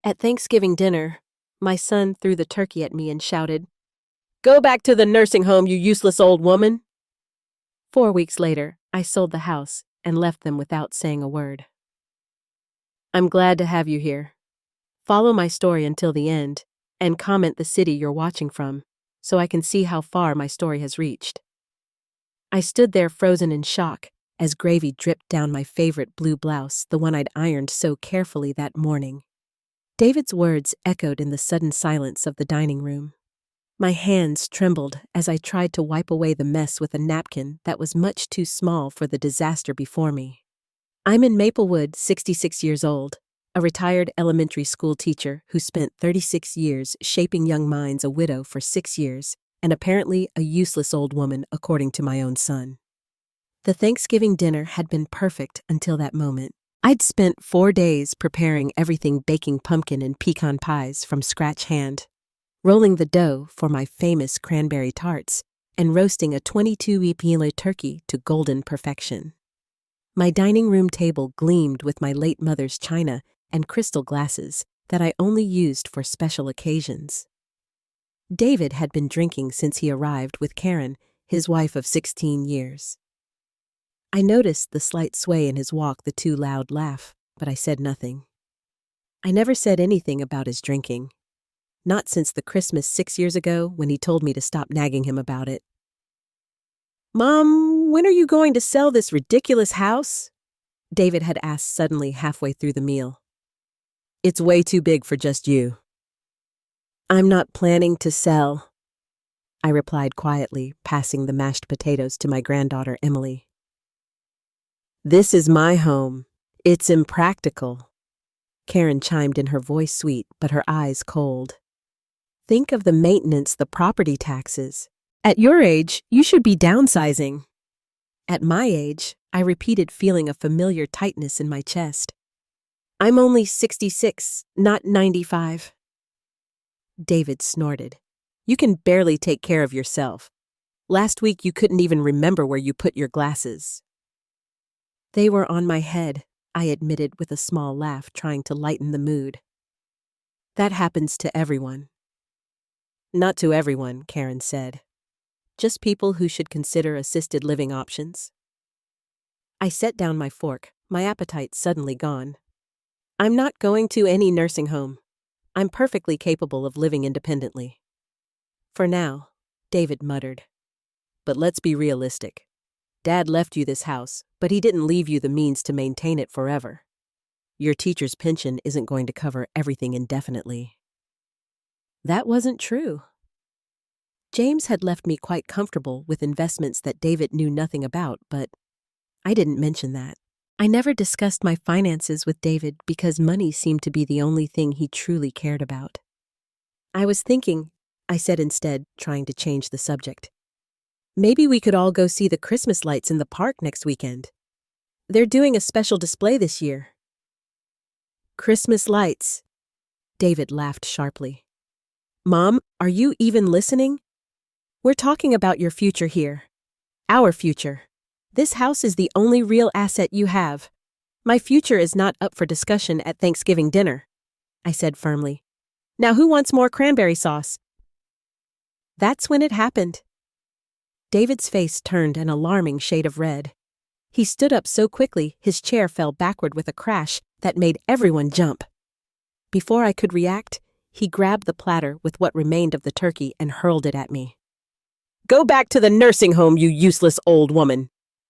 At Thanksgiving dinner, my son threw the turkey at me and shouted, "Go back to the nursing home, you useless old woman!" 4 weeks later, I sold the house and left them without saying a word. I'm glad to have you here. Follow my story until the end, and comment the city you're watching from, so I can see how far my story has reached. I stood there frozen in shock as gravy dripped down my favorite blue blouse, the one I'd ironed so carefully that morning. David's words echoed in the sudden silence of the dining room. My hands trembled as I tried to wipe away the mess with a napkin that was much too small for the disaster before me. I'm in Maplewood, 66 years old, a retired elementary school teacher who spent 36 years shaping young minds, a widow for 6 years, and apparently a useless old woman according to my own son. The Thanksgiving dinner had been perfect until that moment. I'd spent 4 days preparing everything, baking pumpkin and pecan pies from scratch hand, rolling the dough for my famous cranberry tarts, and roasting a 22-week turkey to golden perfection. My dining room table gleamed with my late mother's china and crystal glasses that I only used for special occasions. David had been drinking since he arrived with Karen, his wife of 16 years. I noticed the slight sway in his walk, the too loud laugh, but I said nothing. I never said anything about his drinking. Not since the Christmas 6 years ago when he told me to stop nagging him about it. "Mom, when are you going to sell this ridiculous house?" David had asked suddenly halfway through the meal. "It's way too big for just you." "I'm not planning to sell," I replied quietly, passing the mashed potatoes to my granddaughter Emily. "This is my home. It's impractical," Karen chimed in, her voice sweet but her eyes cold. "Think of the maintenance, the property taxes. At your age, you should be downsizing." At my age, I repeated, feeling a familiar tightness in my chest. "I'm only 66, not 95. David snorted. "You can barely take care of yourself. Last week you couldn't even remember where you put your glasses." "They were on my head," I admitted with a small laugh, trying to lighten the mood. "That happens to everyone." "Not to everyone," Karen said. "Just people who should consider assisted living options." I set down my fork, my appetite suddenly gone. "I'm not going to any nursing home. I'm perfectly capable of living independently." "For now," David muttered. "But let's be realistic. Dad left you this house, but he didn't leave you the means to maintain it forever. Your teacher's pension isn't going to cover everything indefinitely." That wasn't true. James had left me quite comfortable with investments that David knew nothing about, but I didn't mention that. I never discussed my finances with David because money seemed to be the only thing he truly cared about. "I was thinking," I said instead, trying to change the subject, "maybe we could all go see the Christmas lights in the park next weekend. They're doing a special display this year." "Christmas lights?" David laughed sharply. "Mom, are you even listening? We're talking about your future here. Our future. This house is the only real asset you have. My future is not up for discussion at Thanksgiving dinner," I said firmly. "Now who wants more cranberry sauce?" That's when it happened. David's face turned an alarming shade of red. He stood up so quickly his chair fell backward with a crash that made everyone jump. Before I could react, he grabbed the platter with what remained of the turkey and hurled it at me. "Go back to the nursing home, you useless old woman,"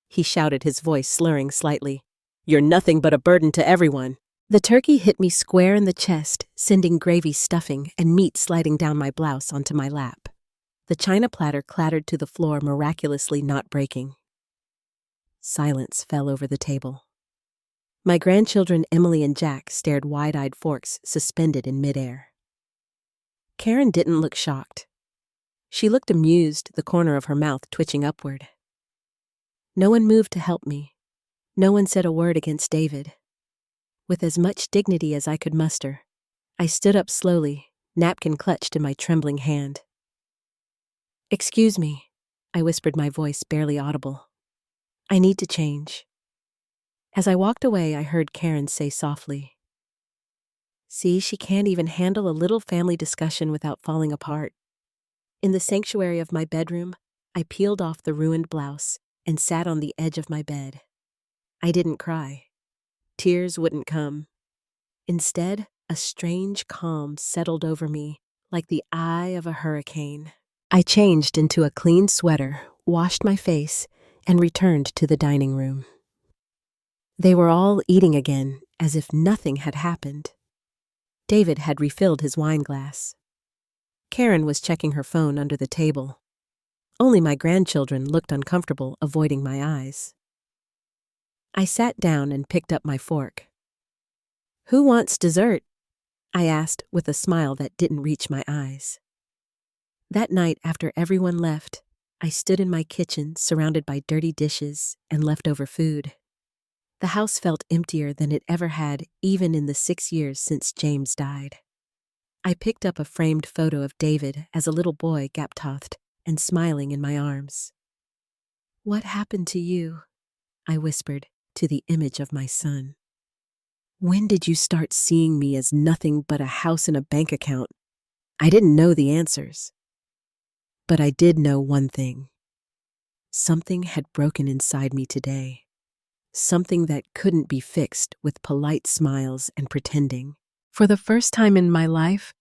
he shouted, his voice slurring slightly. "You're nothing but a burden to everyone." The turkey hit me square in the chest, sending gravy stuffing and meat sliding down my blouse onto my lap. The china platter clattered to the floor, miraculously not breaking. Silence fell over the table. My grandchildren Emily and Jack stared, wide-eyed, forks suspended in midair. Karen didn't look shocked. She looked amused, the corner of her mouth twitching upward. No one moved to help me. No one said a word against David. With as much dignity as I could muster, I stood up slowly, napkin clutched in my trembling hand. "Excuse me," I whispered, my voice barely audible. "I need to change." As I walked away, I heard Karen say softly, See, she can't even handle a little family discussion without falling apart. In the sanctuary of my bedroom, I peeled off the ruined blouse and sat on the edge of my bed. I didn't cry. Tears wouldn't come. Instead, a strange calm settled over me, like the eye of a hurricane. I changed into a clean sweater, washed my face, and returned to the dining room. They were all eating again, as if nothing had happened. David had refilled his wine glass. Karen was checking her phone under the table. Only my grandchildren looked uncomfortable, avoiding my eyes. I sat down and picked up my fork. "Who wants dessert?" I asked with a smile that didn't reach my eyes. That night, after everyone left, I stood in my kitchen surrounded by dirty dishes and leftover food. The house felt emptier than it ever had, even in the 6 years since James died. I picked up a framed photo of David as a little boy, gap-toothed and smiling in my arms. "What happened to you?" I whispered to the image of my son. "When did you start seeing me as nothing but a house and a bank account?" I didn't know the answers. But I did know one thing. Something had broken inside me today. Something that couldn't be fixed with polite smiles and pretending. For the first time in my life,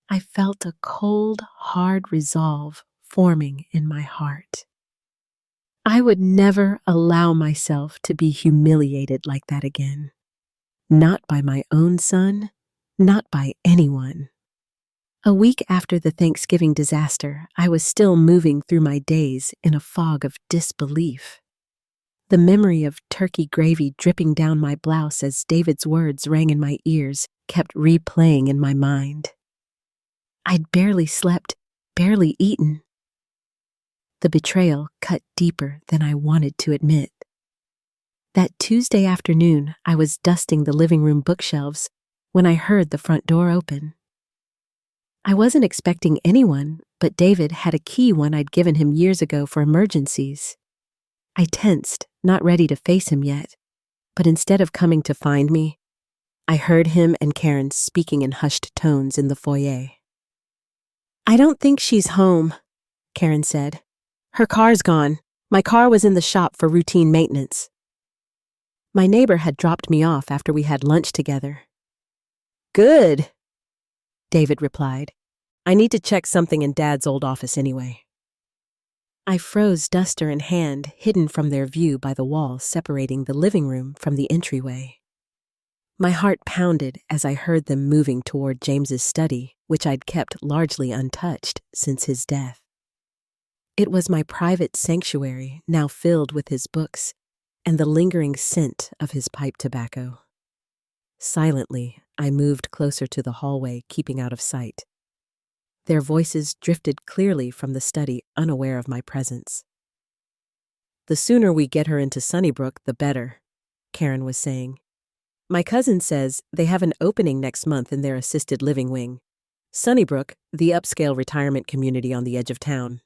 I felt a cold, hard resolve forming in my heart. I would never allow myself to be humiliated like that again. Not by my own son, not by anyone. A week after the Thanksgiving disaster, I was still moving through my days in a fog of disbelief. The memory of turkey gravy dripping down my blouse as David's words rang in my ears kept replaying in my mind. I'd barely slept, barely eaten. The betrayal cut deeper than I wanted to admit. That Tuesday afternoon, I was dusting the living room bookshelves when I heard the front door open. I wasn't expecting anyone, but David had a key one I'd given him years ago for emergencies. I tensed, not ready to face him yet, but instead of coming to find me, I heard him and Karen speaking in hushed tones in the foyer. "I don't think she's home," Karen said. "Her car's gone. My car was in the shop for routine maintenance." My neighbor had dropped me off after we had lunch together. "Good," David replied. "I need to check something in Dad's old office anyway." I froze, duster in hand, hidden from their view by the wall separating the living room from the entryway. My heart pounded as I heard them moving toward James's study, which I'd kept largely untouched since his death. It was my private sanctuary, now filled with his books and the lingering scent of his pipe tobacco. Silently, I moved closer to the hallway, keeping out of sight. Their voices drifted clearly from the study, unaware of my presence. "The sooner we get her into Sunnybrook, the better," Karen was saying. "My cousin says they have an opening next month in their assisted living wing. Sunnybrook, the upscale retirement community on the edge of town.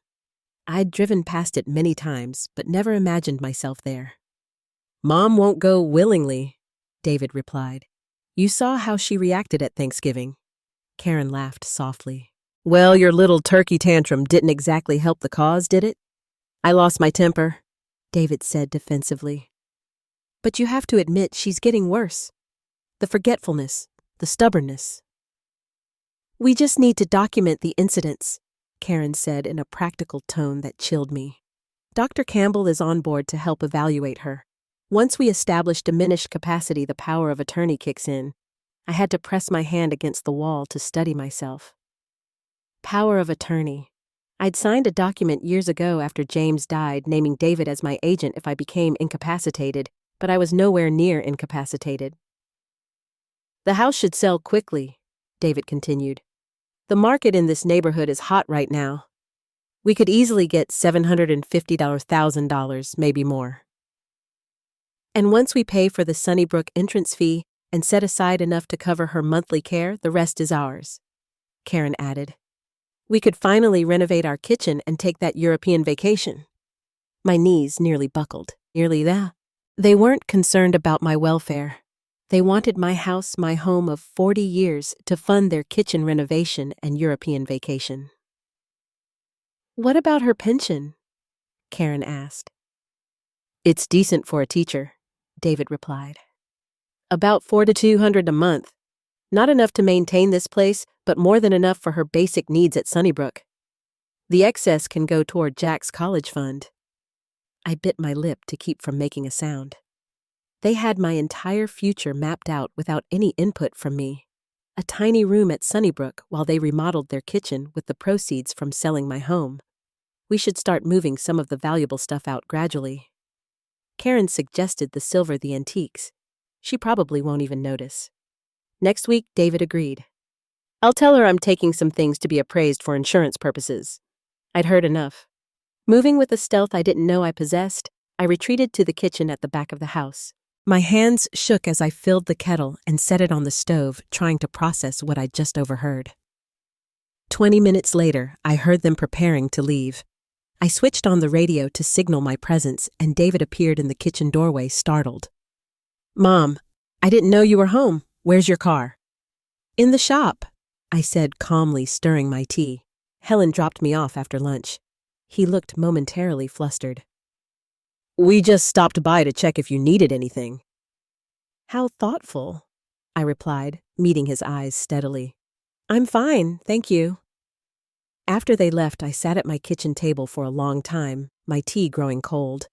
I'd driven past it many times, but never imagined myself there." "Mom won't go willingly," David replied. "You saw how she reacted at Thanksgiving." Karen laughed softly. "Well, your little turkey tantrum didn't exactly help the cause, did it?" "I lost my temper," David said defensively. "But you have to admit she's getting worse. The forgetfulness, the stubbornness." "We just need to document the incidents," Karen said in a practical tone that chilled me. "Dr. Campbell is on board to help evaluate her. Once we establish diminished capacity, the power of attorney kicks in." I had to press my hand against the wall to steady myself. Power of attorney. I'd signed a document years ago after James died, naming David as my agent if I became incapacitated, but I was nowhere near incapacitated. "The house should sell quickly," David continued. "The market in this neighborhood is hot right now. We could easily get $750,000, maybe more. And once we pay for the Sunnybrook entrance fee and set aside enough to cover her monthly care, the rest is ours," Karen added. "We could finally renovate our kitchen and take that European vacation." My knees nearly buckled. Nearly that. They weren't concerned about my welfare. They wanted my house, my home of 40 years, to fund their kitchen renovation and European vacation. "What about her pension?" Karen asked. "It's decent for a teacher," David replied. "About $400 to $200 a month. Not enough to maintain this place, but more than enough for her basic needs at Sunnybrook. The excess can go toward Jack's college fund." I bit my lip to keep from making a sound. They had my entire future mapped out without any input from me. A tiny room at Sunnybrook while they remodeled their kitchen with the proceeds from selling my home. We should start moving some of the valuable stuff out gradually. Karen suggested the antiques. She probably won't even notice. Next week, David agreed. "I'll tell her I'm taking some things to be appraised for insurance purposes." I'd heard enough. Moving with a stealth I didn't know I possessed, I retreated to the kitchen at the back of the house. My hands shook as I filled the kettle and set it on the stove, trying to process what I'd just overheard. 20 minutes later, I heard them preparing to leave. I switched on the radio to signal my presence, and David appeared in the kitchen doorway, startled. "Mom, I didn't know you were home. Where's your car?" "In the shop," I said calmly, stirring my tea. Helen dropped me off after lunch. He looked momentarily flustered. "We just stopped by to check if you needed anything." "How thoughtful," I replied, meeting his eyes steadily. "I'm fine, thank you." After they left, I sat at my kitchen table for a long time, my tea growing cold.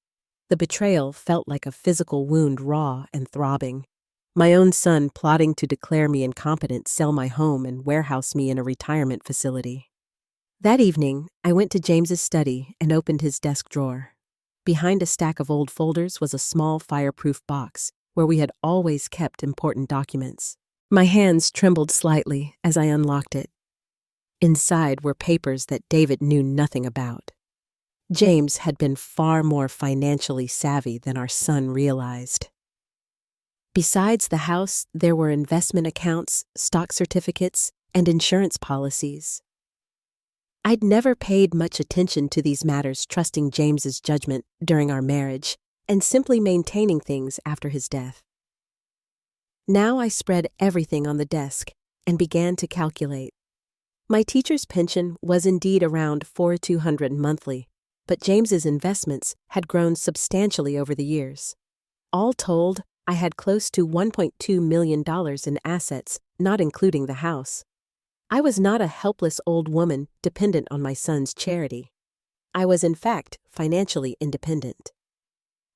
The betrayal felt like a physical wound, raw and throbbing. My own son plotting to declare me incompetent, sell my home, and warehouse me in a retirement facility. That evening, I went to James's study and opened his desk drawer. Behind a stack of old folders was a small fireproof box where we had always kept important documents. My hands trembled slightly as I unlocked it. Inside were papers that David knew nothing about. James had been far more financially savvy than our son realized. Besides the house, there were investment accounts, stock certificates, and insurance policies. I'd never paid much attention to these matters, trusting James's judgment during our marriage and simply maintaining things after his death. Now I spread everything on the desk and began to calculate. My teacher's pension was indeed around $4,200 monthly, but James's investments had grown substantially over the years. All told, I had close to $1.2 million in assets, not including the house. I was not a helpless old woman dependent on my son's charity. I was, in fact, financially independent.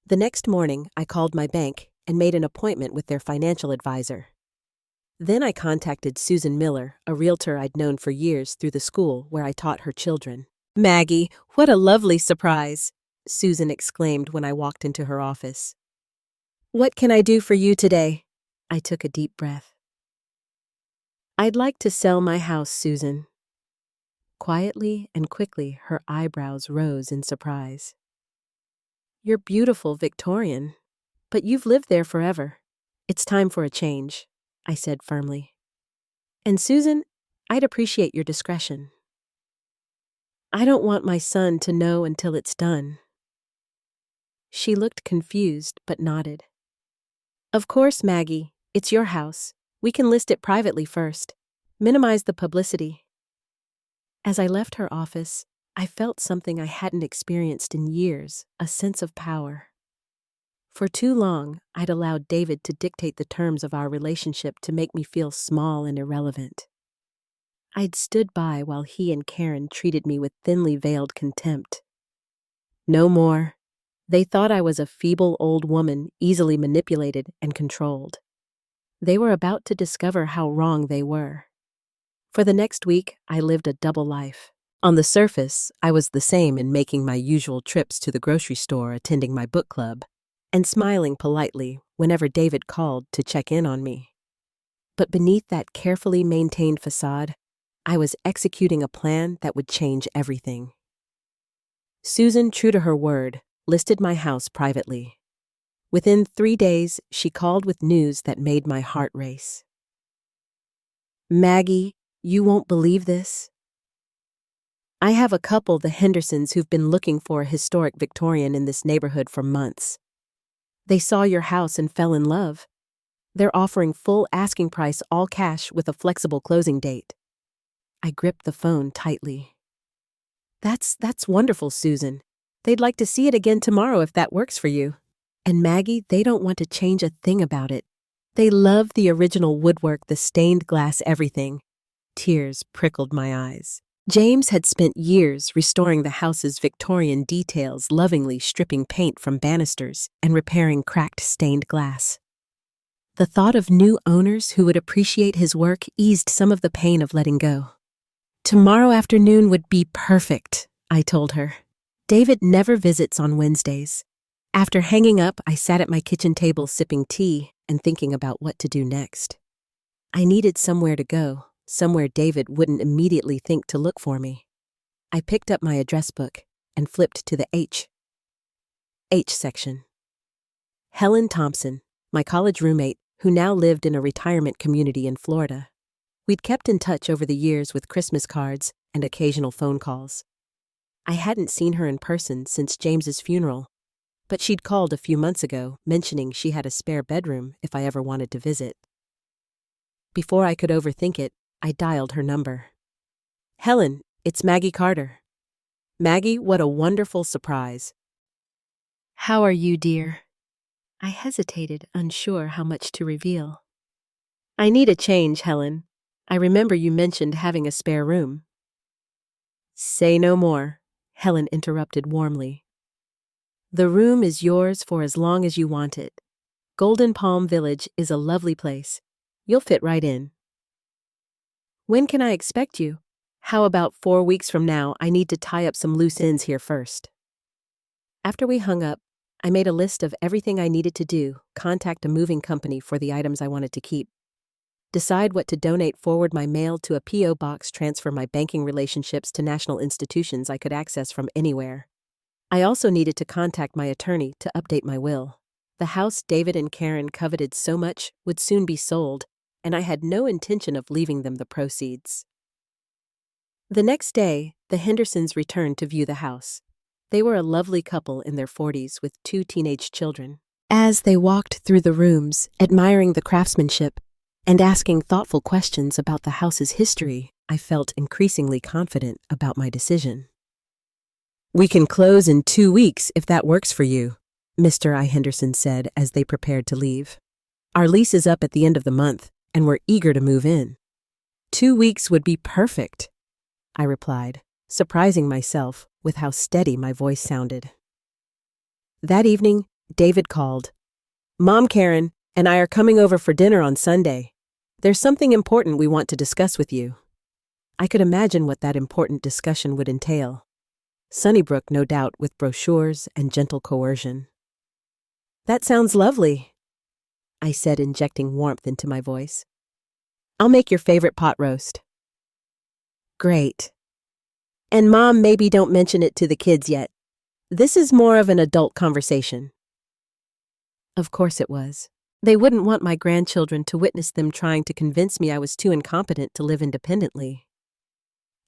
The next morning, I called my bank and made an appointment with their financial advisor. Then I contacted Susan Miller, a realtor I'd known for years through the school where I taught her children. "Maggie, what a lovely surprise," Susan exclaimed when I walked into her office. "What can I do for you today?" I took a deep breath. "I'd like to sell my house, Susan." Quietly and quickly, her eyebrows rose in surprise. "You're beautiful, Victorian, but you've lived there forever. It's time for a change," I said firmly. "And Susan, I'd appreciate your discretion. I don't want my son to know until it's done." She looked confused but nodded. "Of course, Maggie, it's your house. We can list it privately first. Minimize the publicity." As I left her office, I felt something I hadn't experienced in years, a sense of power. For too long, I'd allowed David to dictate the terms of our relationship to make me feel small and irrelevant. I'd stood by while he and Karen treated me with thinly veiled contempt. No more. They thought I was a feeble old woman, easily manipulated and controlled. They were about to discover how wrong they were. For the next week, I lived a double life. On the surface, I was the same in making my usual trips to the grocery store, attending my book club, and smiling politely whenever David called to check in on me. But beneath that carefully maintained facade, I was executing a plan that would change everything. Susan, true to her word, listed my house privately. Within 3 days, she called with news that made my heart race. "Maggie, you won't believe this. I have a couple, the Hendersons, who've been looking for a historic Victorian in this neighborhood for months. They saw your house and fell in love. They're offering full asking price all cash with a flexible closing date. I gripped the phone tightly. That's wonderful, Susan. They'd like to see it again tomorrow if that works for you. And Maggie, they don't want to change a thing about it. They love the original woodwork, the stained glass, everything. Tears prickled my eyes. James had spent years restoring the house's Victorian details, lovingly stripping paint from banisters and repairing cracked stained glass. The thought of new owners who would appreciate his work eased some of the pain of letting go. Tomorrow afternoon would be perfect, I told her. David never visits on Wednesdays. After hanging up, I sat at my kitchen table sipping tea and thinking about what to do next. I needed somewhere to go, somewhere David wouldn't immediately think to look for me. I picked up my address book and flipped to the H section. Helen Thompson, my college roommate, who now lived in a retirement community in Florida. We'd kept in touch over the years with Christmas cards and occasional phone calls. I hadn't seen her in person since James's funeral, but she'd called a few months ago, mentioning she had a spare bedroom if I ever wanted to visit. Before I could overthink it, I dialed her number. Helen, it's Maggie Carter. Maggie, what a wonderful surprise. How are you, dear? I hesitated, unsure how much to reveal. I need a change, Helen. I remember you mentioned having a spare room. Say no more, Helen interrupted warmly. The room is yours for as long as you want it. Golden Palm Village is a lovely place. You'll fit right in. When can I expect you? How about 4 weeks from now? I need to tie up some loose ends here first. After we hung up, I made a list of everything I needed to do, contact a moving company for the items I wanted to keep, decide what to donate, forward my mail to a P.O. box, transfer my banking relationships to national institutions I could access from anywhere. I also needed to contact my attorney to update my will. The house David and Karen coveted so much would soon be sold, and I had no intention of leaving them the proceeds. The next day, the Hendersons returned to view the house. They were a lovely couple in their 40s with 2 teenage children. As they walked through the rooms, admiring the craftsmanship and asking thoughtful questions about the house's history, I felt increasingly confident about my decision. We can close in 2 weeks if that works for you, Mr. I. Henderson said as they prepared to leave. Our lease is up at the end of the month, and we're eager to move in. 2 weeks would be perfect, I replied, surprising myself with how steady my voice sounded. That evening, David called. Mom, Karen, and I are coming over for dinner on Sunday. There's something important we want to discuss with you. I could imagine what that important discussion would entail. Sunnybrook, no doubt, with brochures and gentle coercion. That sounds lovely, I said, injecting warmth into my voice. I'll make your favorite pot roast. Great. And Mom, maybe don't mention it to the kids yet. This is more of an adult conversation. Of course it was. They wouldn't want my grandchildren to witness them trying to convince me I was too incompetent to live independently.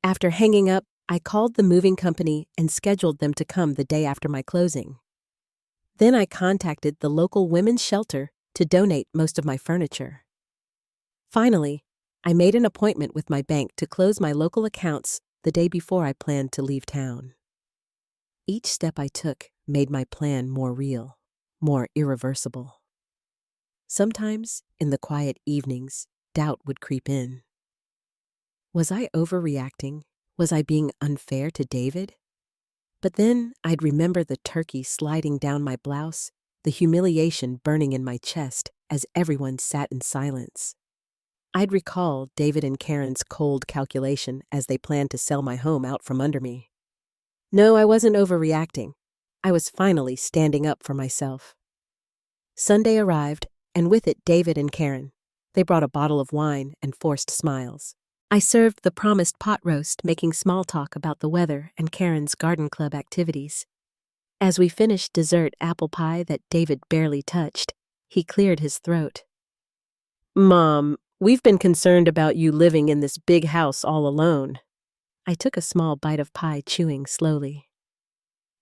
After hanging up, I called the moving company and scheduled them to come the day after my closing. Then I contacted the local women's shelter to donate most of my furniture. Finally, I made an appointment with my bank to close my local accounts the day before I planned to leave town. Each step I took made my plan more real, more irreversible. Sometimes, in the quiet evenings, doubt would creep in. Was I overreacting? Was I being unfair to David? But then I'd remember the turkey sliding down my blouse, the humiliation burning in my chest as everyone sat in silence. I'd recall David and Karen's cold calculation as they planned to sell my home out from under me. No, I wasn't overreacting. I was finally standing up for myself. Sunday arrived, and with it David and Karen. They brought a bottle of wine and forced smiles. I served the promised pot roast, making small talk about the weather and Karen's garden club activities. As we finished dessert apple pie that David barely touched, he cleared his throat. Mom, we've been concerned about you living in this big house all alone. I took a small bite of pie, chewing slowly.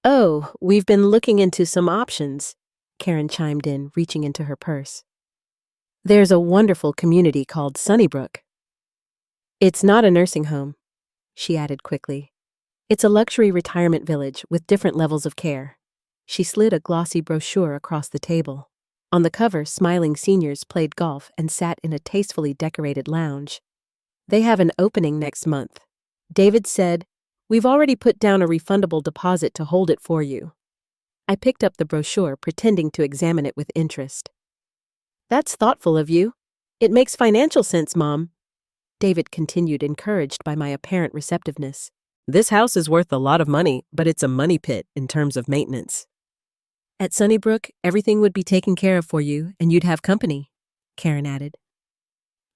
Oh, we've been looking into some options, Karen chimed in, reaching into her purse. There's a wonderful community called Sunnybrook. It's not a nursing home, she added quickly. It's a luxury retirement village with different levels of care. She slid a glossy brochure across the table. On the cover, smiling seniors played golf and sat in a tastefully decorated lounge. They have an opening next month. David said, "We've already put down a refundable deposit to hold it for you." I picked up the brochure, pretending to examine it with interest. "That's thoughtful of you. It makes financial sense, Mom," David continued, encouraged by my apparent receptiveness. "This house is worth a lot of money, but it's a money pit in terms of maintenance." "At Sunnybrook, everything would be taken care of for you, and you'd have company," Karen added.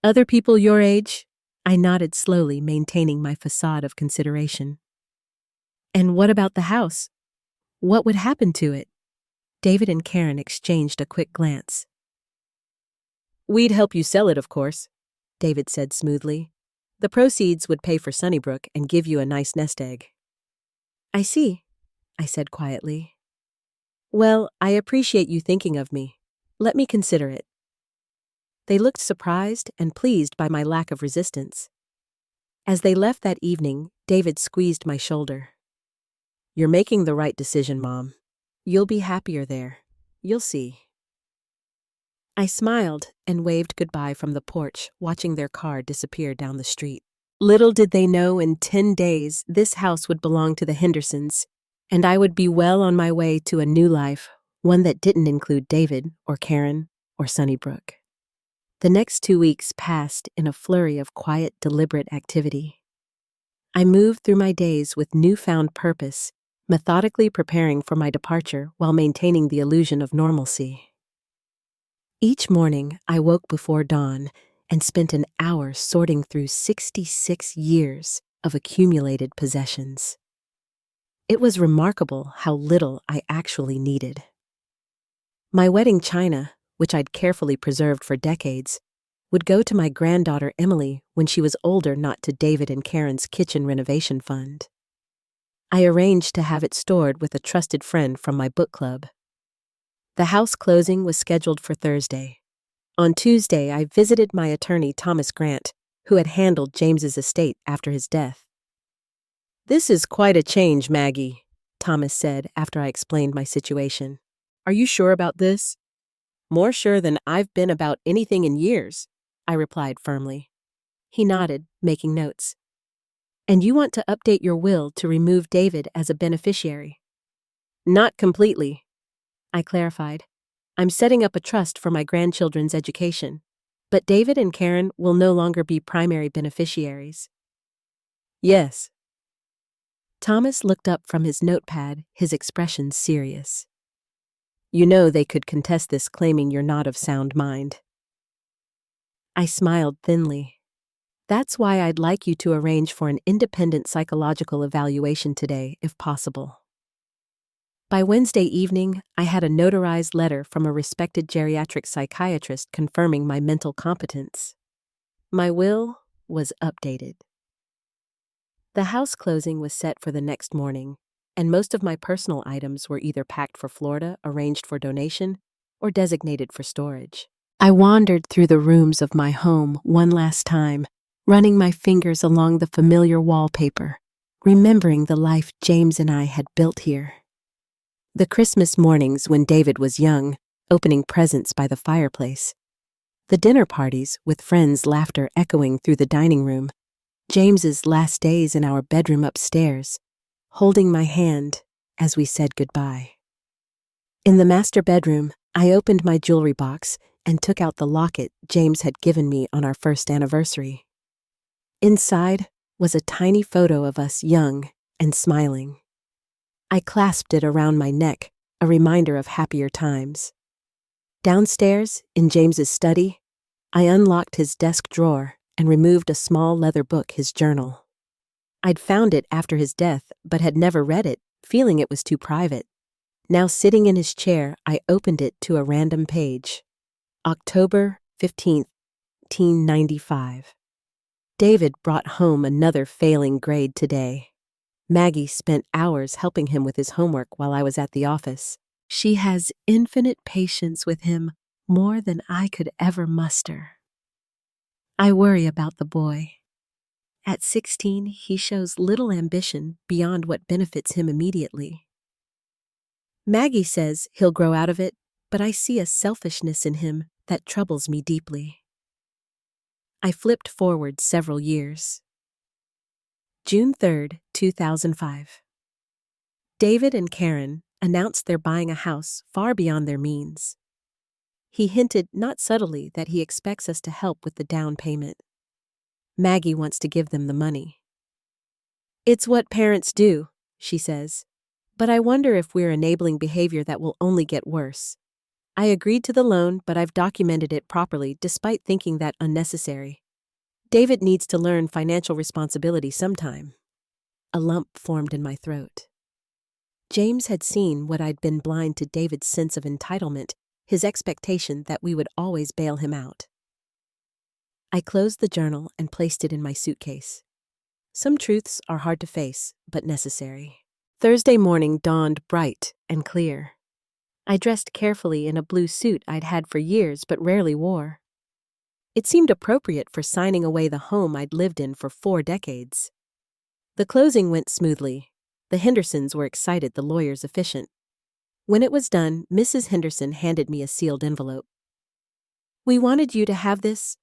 "Other people your age?" I nodded slowly, maintaining my facade of consideration. "And what about the house? What would happen to it?" David and Karen exchanged a quick glance. "We'd help you sell it, of course," David said smoothly. "The proceeds would pay for Sunnybrook and give you a nice nest egg." "I see," I said quietly. "Well, I appreciate you thinking of me. Let me consider it." They looked surprised and pleased by my lack of resistance. As they left that evening, David squeezed my shoulder. "You're making the right decision, Mom. You'll be happier there. You'll see." I smiled and waved goodbye from the porch, watching their car disappear down the street. Little did they know in 10 days this house would belong to the Hendersons, and I would be well on my way to a new life, one that didn't include David or Karen or Sunnybrook. The next 2 weeks passed in a flurry of quiet, deliberate activity. I moved through my days with newfound purpose, methodically preparing for my departure while maintaining the illusion of normalcy. Each morning, I woke before dawn and spent an hour sorting through 66 years of accumulated possessions. It was remarkable how little I actually needed. My wedding china, which I'd carefully preserved for decades, would go to my granddaughter Emily when she was older, not to David and Karen's kitchen renovation fund. I arranged to have it stored with a trusted friend from my book club. The house closing was scheduled for Thursday. On Tuesday, I visited my attorney, Thomas Grant, who had handled James's estate after his death. "This is quite a change, Maggie," Thomas said after I explained my situation. "Are you sure about this?" "More sure than I've been about anything in years," I replied firmly. He nodded, making notes. "And you want to update your will to remove David as a beneficiary?" "Not completely," I clarified. "I'm setting up a trust for my grandchildren's education, but David and Karen will no longer be primary beneficiaries." "Yes." Thomas looked up from his notepad, his expression serious. "You know they could contest this, claiming you're not of sound mind." I smiled thinly. "That's why I'd like you to arrange for an independent psychological evaluation today, if possible." By Wednesday evening, I had a notarized letter from a respected geriatric psychiatrist confirming my mental competence. My will was updated. The house closing was set for the next morning, and most of my personal items were either packed for Florida, arranged for donation, or designated for storage. I wandered through the rooms of my home one last time, running my fingers along the familiar wallpaper, remembering the life James and I had built here. The Christmas mornings when David was young, opening presents by the fireplace. The dinner parties with friends' laughter echoing through the dining room. James's last days in our bedroom upstairs, holding my hand as we said goodbye. In the master bedroom, I opened my jewelry box and took out the locket James had given me on our first anniversary. Inside was a tiny photo of us young and smiling. I clasped it around my neck, a reminder of happier times. Downstairs, in James's study, I unlocked his desk drawer and removed a small leather book, his journal. I'd found it after his death, but had never read it, feeling it was too private. Now sitting in his chair, I opened it to a random page. October 15th, 1895. David brought home another failing grade today. Maggie spent hours helping him with his homework while I was at the office. She has infinite patience with him, more than I could ever muster. I worry about the boy. At 16, he shows little ambition beyond what benefits him immediately. Maggie says he'll grow out of it, but I see a selfishness in him that troubles me deeply. I flipped forward several years. June 3rd, 2005. David and Karen announced they're buying a house far beyond their means. He hinted not subtly that he expects us to help with the down payment. Maggie wants to give them the money. It's what parents do, she says, but I wonder if we're enabling behavior that will only get worse. I agreed to the loan, but I've documented it properly despite thinking that unnecessary. David needs to learn financial responsibility sometime. A lump formed in my throat. James had seen what I'd been blind to: David's sense of entitlement, his expectation that we would always bail him out. I closed the journal and placed it in my suitcase. Some truths are hard to face, but necessary. Thursday morning dawned bright and clear. I dressed carefully in a blue suit I'd had for years but rarely wore. It seemed appropriate for signing away the home I'd lived in for 4 decades. The closing went smoothly. The Hendersons were excited, the lawyers efficient. When it was done, Mrs. Henderson handed me a sealed envelope. "We wanted you to have this,"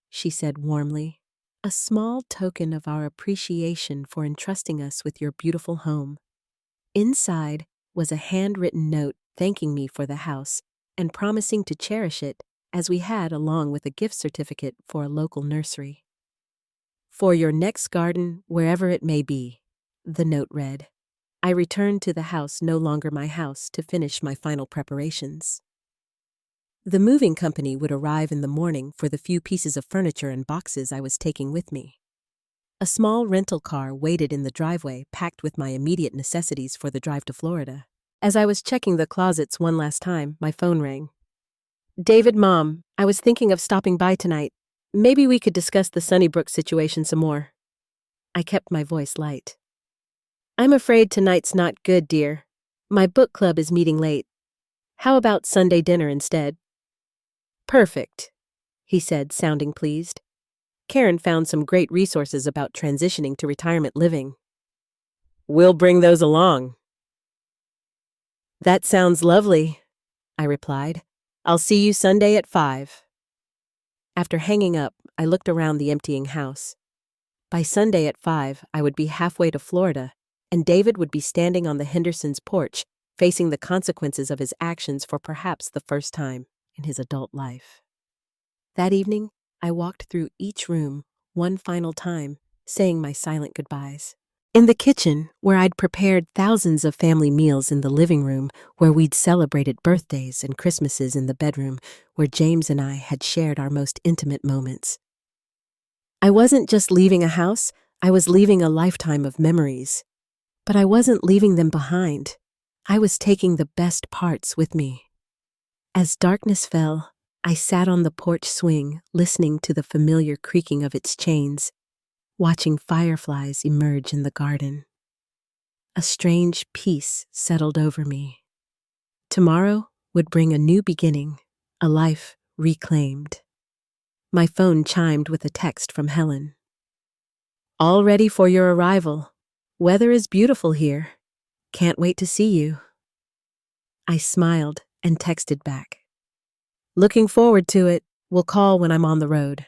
she said warmly, "a small token of our appreciation for entrusting us with your beautiful home." Inside was a handwritten note thanking me for the house and promising to cherish it as we had, along with a gift certificate for a local nursery. "For your next garden, wherever it may be," the note read. I returned to the house, no longer my house, to finish my final preparations. The moving company would arrive in the morning for the few pieces of furniture and boxes I was taking with me. A small rental car waited in the driveway, packed with my immediate necessities for the drive to Florida. As I was checking the closets one last time, my phone rang. "David, Mom, I was thinking of stopping by tonight. Maybe we could discuss the Sunnybrook situation some more." I kept my voice light. "I'm afraid tonight's not good, dear. My book club is meeting late. How about Sunday dinner instead?" "Perfect," he said, sounding pleased. Karen found some great resources about transitioning to retirement living. "We'll bring those along." "That sounds lovely," I replied. "I'll see you Sunday at 5. After hanging up, I looked around the emptying house. By Sunday at 5, I would be halfway to Florida, and David would be standing on the Hendersons' porch, facing the consequences of his actions for perhaps the first time in his adult life. That evening, I walked through each room one final time, saying my silent goodbyes. In the kitchen, where I'd prepared thousands of family meals, in the living room, where we'd celebrated birthdays and Christmases, in the bedroom, where James and I had shared our most intimate moments. I wasn't just leaving a house, I was leaving a lifetime of memories. But I wasn't leaving them behind. I was taking the best parts with me. As darkness fell, I sat on the porch swing, listening to the familiar creaking of its chains, watching fireflies emerge in the garden. A strange peace settled over me. Tomorrow would bring a new beginning, a life reclaimed. My phone chimed with a text from Helen. "All ready for your arrival. Weather is beautiful here. Can't wait to see you." I smiled and texted back. "Looking forward to it. We'll call when I'm on the road."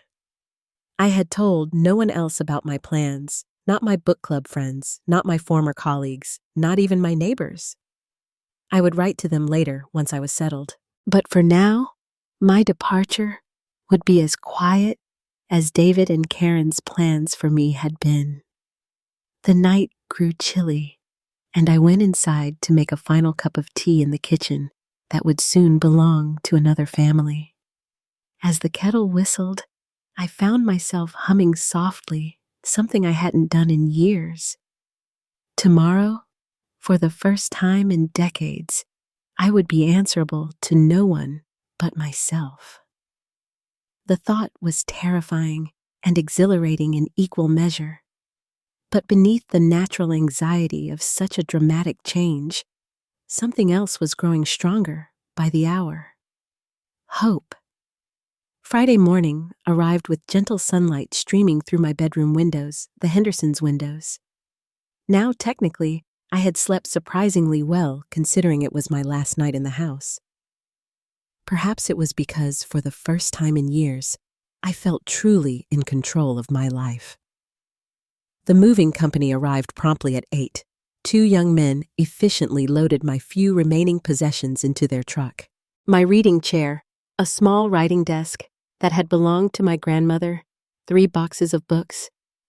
I had told no one else about my plans, not my book club friends, not my former colleagues, not even my neighbors. I would write to them later once I was settled. But for now, my departure would be as quiet as David and Karen's plans for me had been. The night grew chilly, and I went inside to make a final cup of tea in the kitchen that would soon belong to another family. As the kettle whistled, I found myself humming softly, something I hadn't done in years. Tomorrow, for the first time in decades, I would be answerable to no one but myself. The thought was terrifying and exhilarating in equal measure. But beneath the natural anxiety of such a dramatic change, something else was growing stronger by the hour. hope. Friday morning arrived with gentle sunlight streaming through my bedroom windows, the Hendersons' windows. Now, technically, I had slept surprisingly well considering it was my last night in the house. Perhaps it was because, for the first time in years, I felt truly in control of my life. The moving company arrived promptly at 8. Two young men efficiently loaded my few remaining possessions into their truck. My reading chair, a small writing desk that had belonged to my grandmother, 3 boxes of books,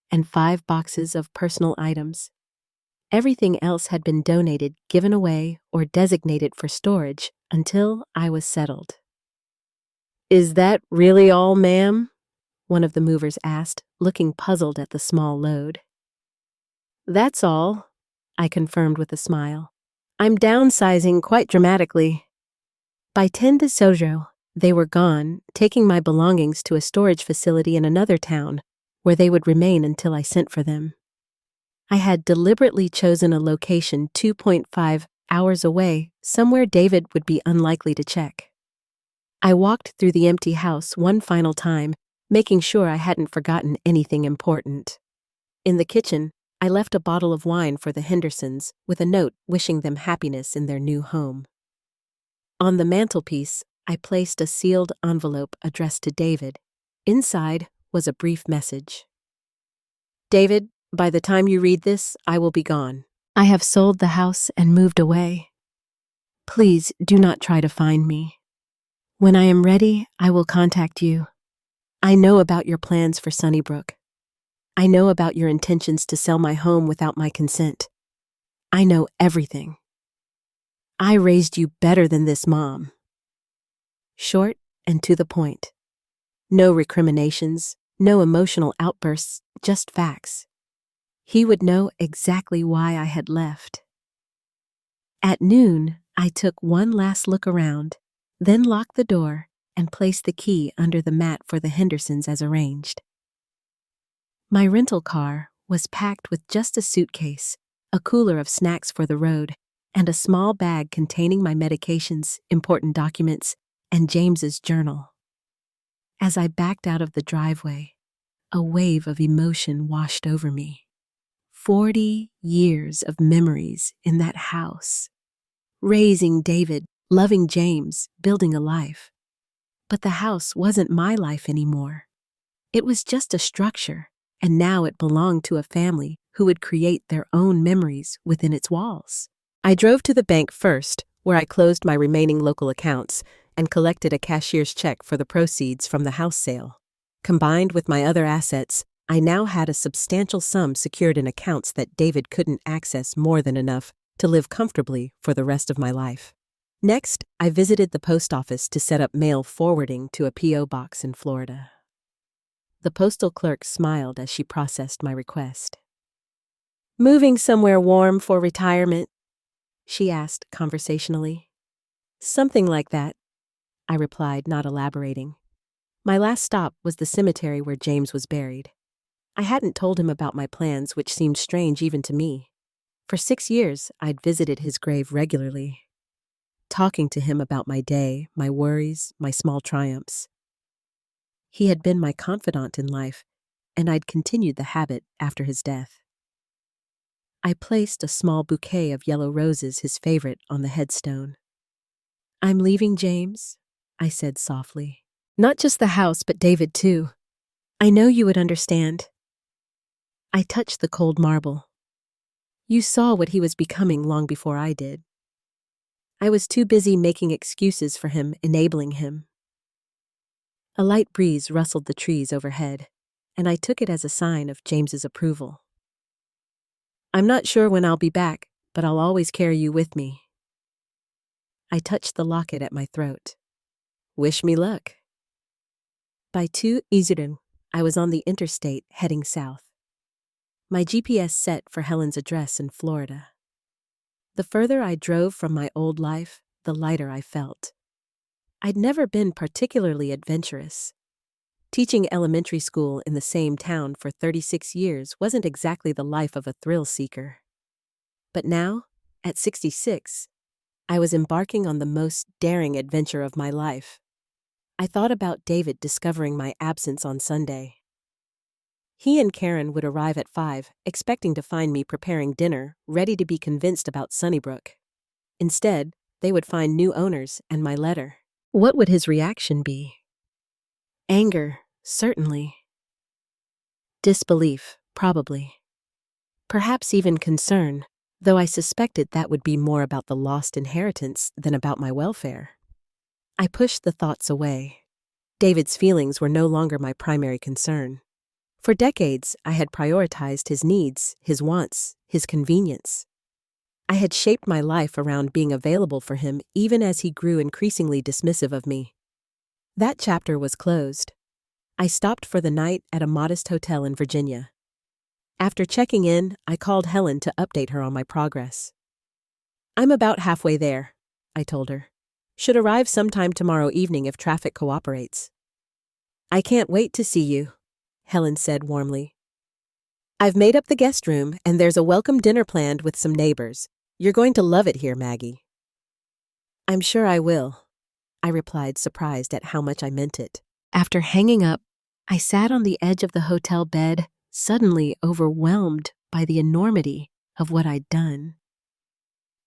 and 5 boxes of personal items. Everything else had been donated, given away, or designated for storage until I was settled. "Is that really all, ma'am?" one of the movers asked, looking puzzled at the small load. "That's all," I confirmed with a smile. "I'm downsizing quite dramatically." By 10 de Sojo, they were gone, taking my belongings to a storage facility in another town, where they would remain until I sent for them. I had deliberately chosen a location 2.5 hours away, somewhere David would be unlikely to check. I walked through the empty house one final time, making sure I hadn't forgotten anything important. In the kitchen, I left a bottle of wine for the Hendersons with a note wishing them happiness in their new home. On the mantelpiece, I placed a sealed envelope addressed to David. Inside was a brief message. "David, by the time you read this, I will be gone. I have sold the house and moved away. Please do not try to find me. When I am ready, I will contact you. I know about your plans for Sunnybrook. I know about your intentions to sell my home without my consent. I know everything. I raised you better than this, Mom." Short and to the point. No recriminations, no emotional outbursts, just facts. He would know exactly why I had left. At noon, I took one last look around, then locked the door and placed the key under the mat for the Hendersons as arranged. My rental car was packed with just a suitcase, a cooler of snacks for the road, and a small bag containing my medications, important documents, and James's journal. As I backed out of the driveway, a wave of emotion washed over me. 40 years of memories in that house. Raising David, loving James, building a life. But the house wasn't my life anymore. It was just a structure, and now it belonged to a family who would create their own memories within its walls. I drove to the bank first, where I closed my remaining local accounts and collected a cashier's check for the proceeds from the house sale. Combined with my other assets, I now had a substantial sum secured in accounts that David couldn't access more than enough to live comfortably for the rest of my life. Next, I visited the post office to set up mail forwarding to a P.O. box in Florida. The postal clerk smiled as she processed my request. "Moving somewhere warm for retirement?" she asked conversationally. "Something like that," I replied, not elaborating. My last stop was the cemetery where James was buried. I hadn't told him about my plans, which seemed strange even to me. For 6 years, I'd visited his grave regularly, talking to him about my day, my worries, my small triumphs. He had been my confidant in life, and I'd continued the habit after his death. I placed a small bouquet of yellow roses, his favorite, on the headstone. "I'm leaving, James," I said softly. "Not just the house, but David too. I know you would understand." I touched the cold marble. You saw what he was becoming long before I did. I was too busy making excuses for him, enabling him. A light breeze rustled the trees overhead, and I took it as a sign of James's approval. "I'm not sure when I'll be back, but I'll always carry you with me." I touched the locket at my throat. "Wish me luck." By 2 Izuren, I was on the interstate heading south. My GPS set for Helen's address in Florida. The further I drove from my old life, the lighter I felt. I'd never been particularly adventurous. Teaching elementary school in the same town for 36 years wasn't exactly the life of a thrill seeker. But now, at 66, I was embarking on the most daring adventure of my life. I thought about David discovering my absence on Sunday. He and Karen would arrive at 5, expecting to find me preparing dinner, ready to be convinced about Sunnybrook. Instead, they would find new owners and my letter. What would his reaction be? Anger, certainly. Disbelief, probably. Perhaps even concern, though I suspected that would be more about the lost inheritance than about my welfare. I pushed the thoughts away. David's feelings were no longer my primary concern. For decades, I had prioritized his needs, his wants, his convenience. I had shaped my life around being available for him even as he grew increasingly dismissive of me. That chapter was closed. I stopped for the night at a modest hotel in Virginia. After checking in, I called Helen to update her on my progress. "I'm about halfway there," I told her. "Should arrive sometime tomorrow evening if traffic cooperates." "I can't wait to see you," Helen said warmly. "I've made up the guest room and there's a welcome dinner planned with some neighbors. You're going to love it here, Maggie." "I'm sure I will," I replied, surprised at how much I meant it. After hanging up, I sat on the edge of the hotel bed, suddenly overwhelmed by the enormity of what I'd done.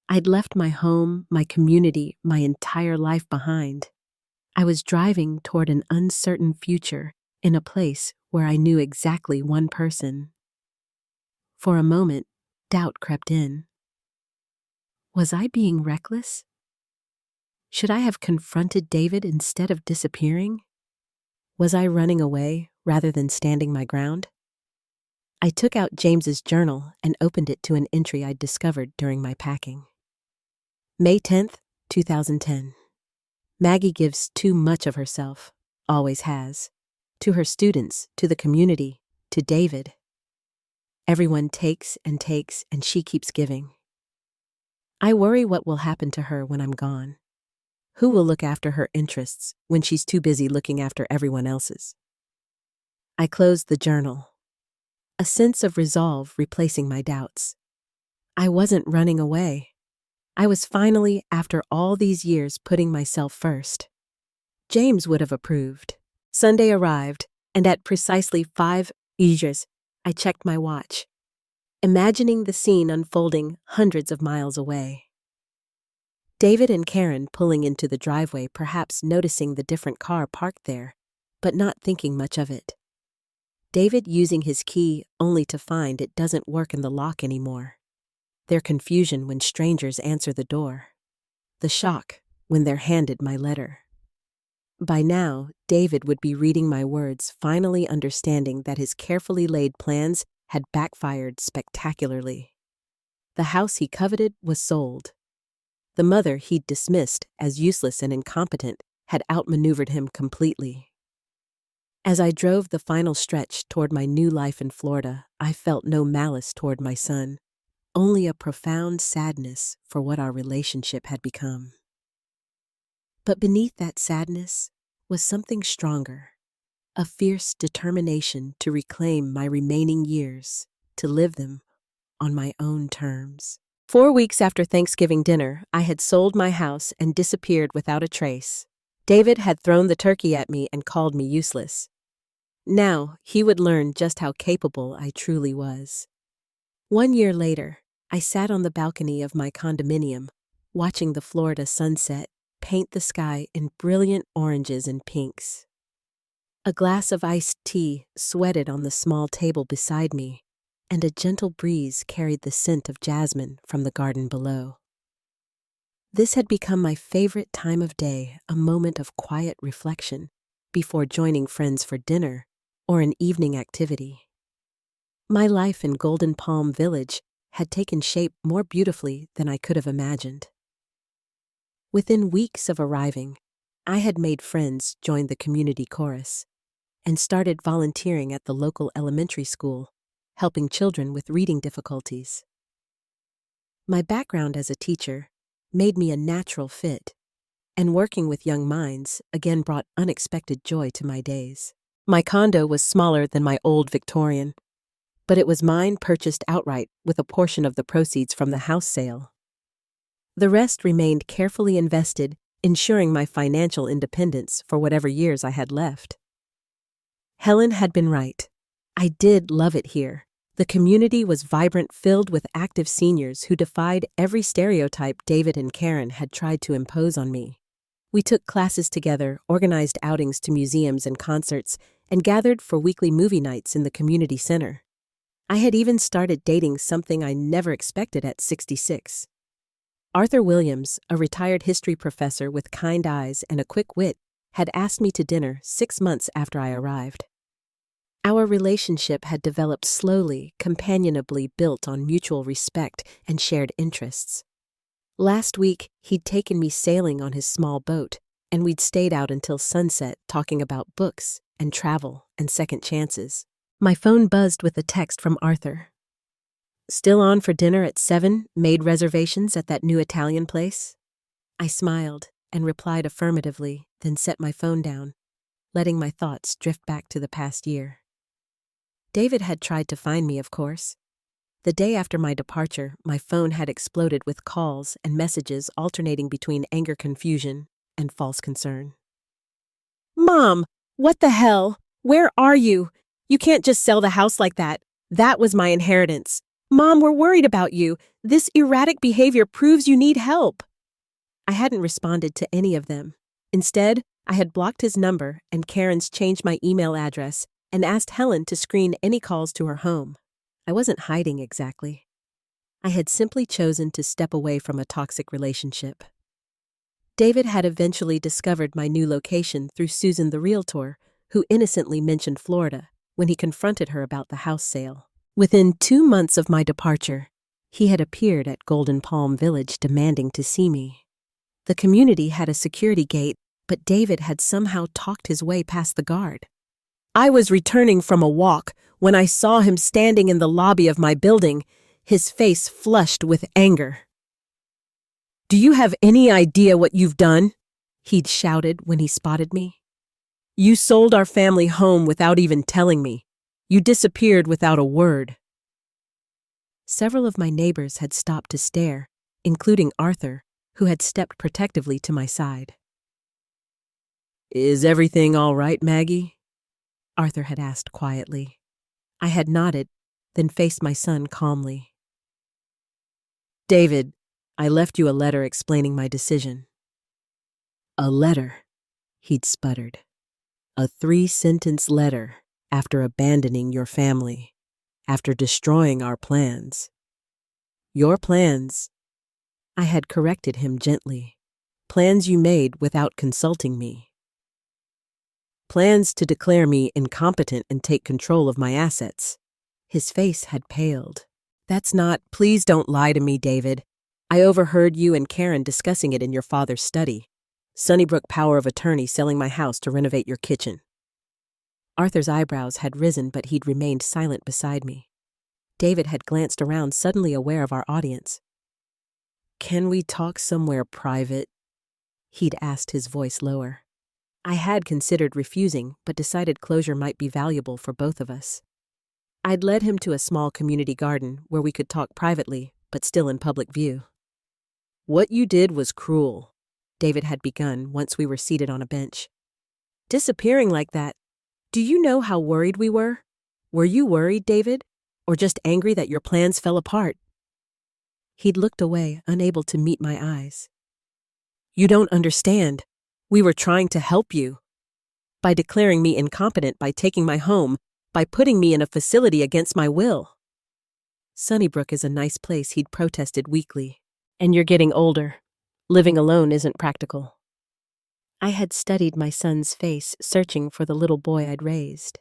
I'd left my home, my community, my entire life behind. I was driving toward an uncertain future in a place where I knew exactly one person. For a moment, doubt crept in. Was I being reckless? Should I have confronted David instead of disappearing? Was I running away rather than standing my ground? I took out James's journal and opened it to an entry I'd discovered during my packing. May 10th, 2010. Maggie gives too much of herself, always has, to her students, to the community, to David. Everyone takes, and she keeps giving. I worry what will happen to her when I'm gone. Who will look after her interests when she's too busy looking after everyone else's? I closed the journal, a sense of resolve replacing my doubts. I wasn't running away. I was finally, after all these years, putting myself first. James would have approved. Sunday arrived, and at precisely 5 hours, I checked my watch, imagining the scene unfolding hundreds of miles away. David and Karen pulling into the driveway, perhaps noticing the different car parked there, but not thinking much of it. David using his key only to find it doesn't work in the lock anymore. Their confusion when strangers answer the door. The shock when they're handed my letter. By now, David would be reading my words, finally understanding that his carefully laid plans had backfired spectacularly. The house he coveted was sold. The mother he'd dismissed as useless and incompetent had outmaneuvered him completely. As I drove the final stretch toward my new life in Florida, I felt no malice toward my son, only a profound sadness for what our relationship had become. But beneath that sadness was something stronger, a fierce determination to reclaim my remaining years, to live them on my own terms. 4 weeks after Thanksgiving dinner, I had sold my house and disappeared without a trace. David had thrown the turkey at me and called me useless. Now, he would learn just how capable I truly was. 1 year later, I sat on the balcony of my condominium, watching the Florida sunset paint the sky in brilliant oranges and pinks. A glass of iced tea sweated on the small table beside me, and a gentle breeze carried the scent of jasmine from the garden below. This had become my favorite time of day, a moment of quiet reflection before joining friends for dinner or an evening activity. My life in Golden Palm Village had taken shape more beautifully than I could have imagined. Within weeks of arriving, I had made friends join the community chorus and started volunteering at the local elementary school, helping children with reading difficulties. My background as a teacher made me a natural fit, and working with young minds again brought unexpected joy to my days. My condo was smaller than my old Victorian, but it was mine purchased outright with a portion of the proceeds from the house sale. The rest remained carefully invested ensuring my financial independence for whatever years I had left. Helen had been right. I did love it here. The community was vibrant, filled with active seniors who defied every stereotype David and Karen had tried to impose on me. We took classes together, organized outings to museums and concerts, and gathered for weekly movie nights in the community center. I had even started dating something I never expected at 66. Arthur Williams, a retired history professor with kind eyes and a quick wit, had asked me to dinner 6 months after I arrived. Our relationship had developed slowly, companionably built on mutual respect and shared interests. Last week, he'd taken me sailing on his small boat, and we'd stayed out until sunset talking about books and travel and second chances. My phone buzzed with a text from Arthur. "Still on for dinner at 7, made reservations at that new Italian place?" I smiled and replied affirmatively, then set my phone down, letting my thoughts drift back to the past year. David had tried to find me, of course. The day after my departure, my phone had exploded with calls and messages alternating between anger, confusion, and false concern. "Mom, what the hell? Where are you? You can't just sell the house like that. That was my inheritance. Mom, we're worried about you. This erratic behavior proves you need help." I hadn't responded to any of them. Instead, I had blocked his number and Karen's changed my email address and asked Helen to screen any calls to her home. I wasn't hiding exactly. I had simply chosen to step away from a toxic relationship. David had eventually discovered my new location through Susan the realtor, who innocently mentioned Florida when he confronted her about the house sale. Within 2 months of my departure, he had appeared at Golden Palm Village demanding to see me. The community had a security gate, but David had somehow talked his way past the guard. I was returning from a walk when I saw him standing in the lobby of my building, his face flushed with anger. "Do you have any idea what you've done?" he'd shouted when he spotted me. "You sold our family home without even telling me. You disappeared without a word." Several of my neighbors had stopped to stare, including Arthur, who had stepped protectively to my side. "Is everything all right, Maggie?" Arthur had asked quietly. I had nodded, then faced my son calmly. "David, I left you a letter explaining my decision." "A letter?" he'd sputtered. "A 3-sentence letter after abandoning your family, after destroying our plans." "Your plans?" I had corrected him gently. "Plans you made without consulting me. Plans to declare me incompetent and take control of my assets." His face had paled. "That's not— Please don't lie to me, David. I overheard you and Karen discussing it in your father's study. Sunnybrook power of attorney selling my house to renovate your kitchen." Arthur's eyebrows had risen, but he'd remained silent beside me. David had glanced around, suddenly aware of our audience. "Can we talk somewhere private?" he'd asked, his voice lower. I had considered refusing, but decided closure might be valuable for both of us. I'd led him to a small community garden where we could talk privately, but still in public view. "What you did was cruel," David had begun once we were seated on a bench. "Disappearing like that. Do you know how worried we were? Were you worried, David? Or just angry that your plans fell apart?" He'd looked away, unable to meet my eyes. "You don't understand. We were trying to help you. By declaring me incompetent, by taking my home, by putting me in a facility against my will." "Sunnybrook is a nice place," he'd protested weakly. "And you're getting older. Living alone isn't practical." I had studied my son's face, searching for the little boy I'd raised.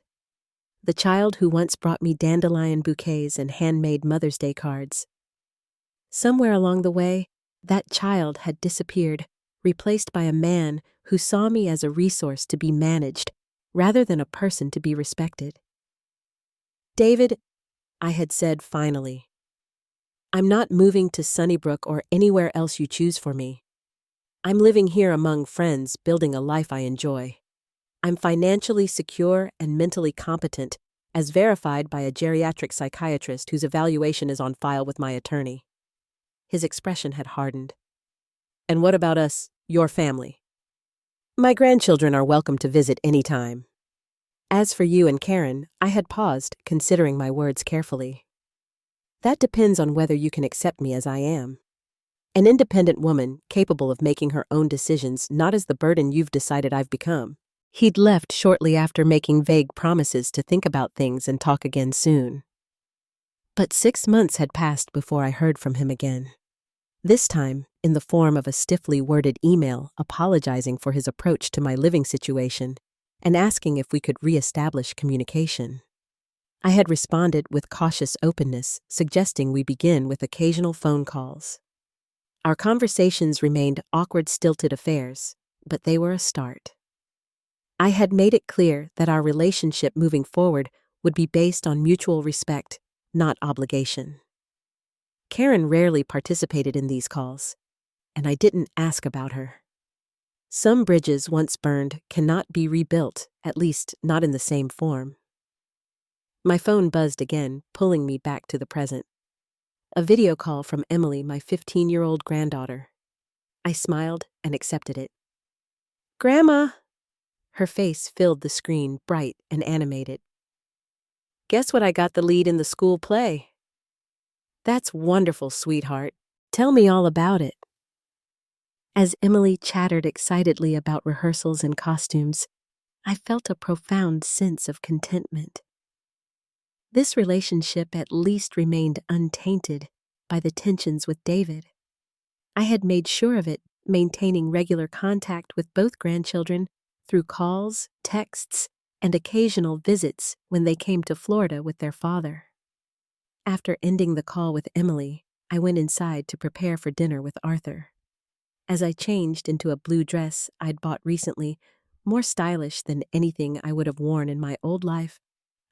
The child who once brought me dandelion bouquets and handmade Mother's Day cards. Somewhere along the way, that child had disappeared, replaced by a man who saw me as a resource to be managed rather than a person to be respected. "David," I had said finally, "I'm not moving to Sunnybrook or anywhere else you choose for me. I'm living here among friends, building a life I enjoy. I'm financially secure and mentally competent, as verified by a geriatric psychiatrist whose evaluation is on file with my attorney." His expression had hardened. "And what about us? your family. My grandchildren are welcome to visit any time. As for you and Karen, I had paused, considering my words carefully. That depends on whether you can accept me as I am. An independent woman, capable of making her own decisions, not as the burden you've decided I've become. He'd left shortly after making vague promises to think about things and talk again soon. But 6 months had passed before I heard from him again. This time, in the form of a stiffly worded email apologizing for his approach to my living situation and asking if we could re-establish communication. I had responded with cautious openness, suggesting we begin with occasional phone calls. Our conversations remained awkward, stilted affairs, but they were a start. I had made it clear that our relationship moving forward would be based on mutual respect, not obligation. Karen rarely participated in these calls, and I didn't ask about her. Some bridges once burned cannot be rebuilt, at least not in the same form. My phone buzzed again, pulling me back to the present. A video call from Emily, my 15-year-old granddaughter. I smiled and accepted it. "Grandma!" Her face filled the screen, bright and animated. "Guess what I got the lead in the school play?" "That's wonderful, sweetheart. Tell me all about it." As Emily chattered excitedly about rehearsals and costumes, I felt a profound sense of contentment. This relationship at least remained untainted by the tensions with David. I had made sure of it, maintaining regular contact with both grandchildren through calls, texts, and occasional visits when they came to Florida with their father. After ending the call with Emily, I went inside to prepare for dinner with Arthur. As I changed into a blue dress I'd bought recently, more stylish than anything I would have worn in my old life,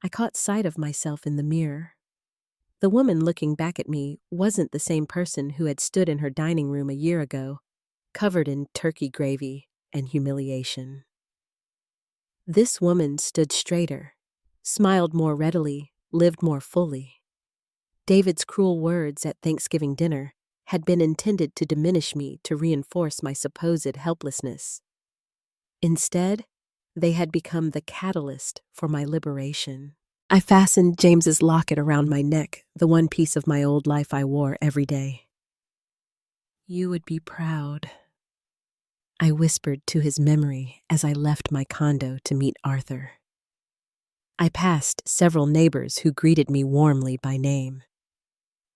I caught sight of myself in the mirror. The woman looking back at me wasn't the same person who had stood in her dining room a year ago, covered in turkey gravy and humiliation. This woman stood straighter, smiled more readily, lived more fully. David's cruel words at Thanksgiving dinner had been intended to diminish me, to reinforce my supposed helplessness. Instead, they had become the catalyst for my liberation. I fastened James's locket around my neck, the one piece of my old life I wore every day. "You would be proud," I whispered to his memory as I left my condo to meet Arthur. I passed several neighbors who greeted me warmly by name.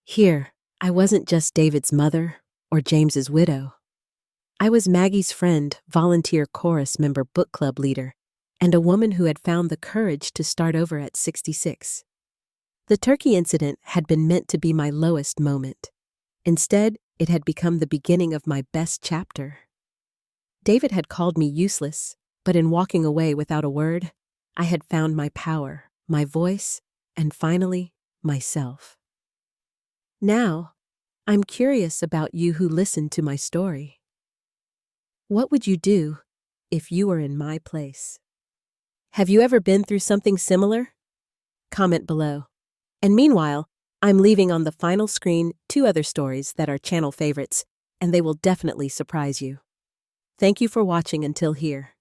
Here, I wasn't just David's mother or James's widow. I was Maggie's friend, volunteer chorus member, book club leader, and a woman who had found the courage to start over at 66. The turkey incident had been meant to be my lowest moment. Instead, it had become the beginning of my best chapter. David had called me useless, but in walking away without a word, I had found my power, my voice, and finally, myself. Now, I'm curious about you who listened to my story. What would you do if you were in my place? Have you ever been through something similar? Comment below. And meanwhile, I'm leaving on the final screen 2 other stories that are channel favorites, and they will definitely surprise you. Thank you for watching until here.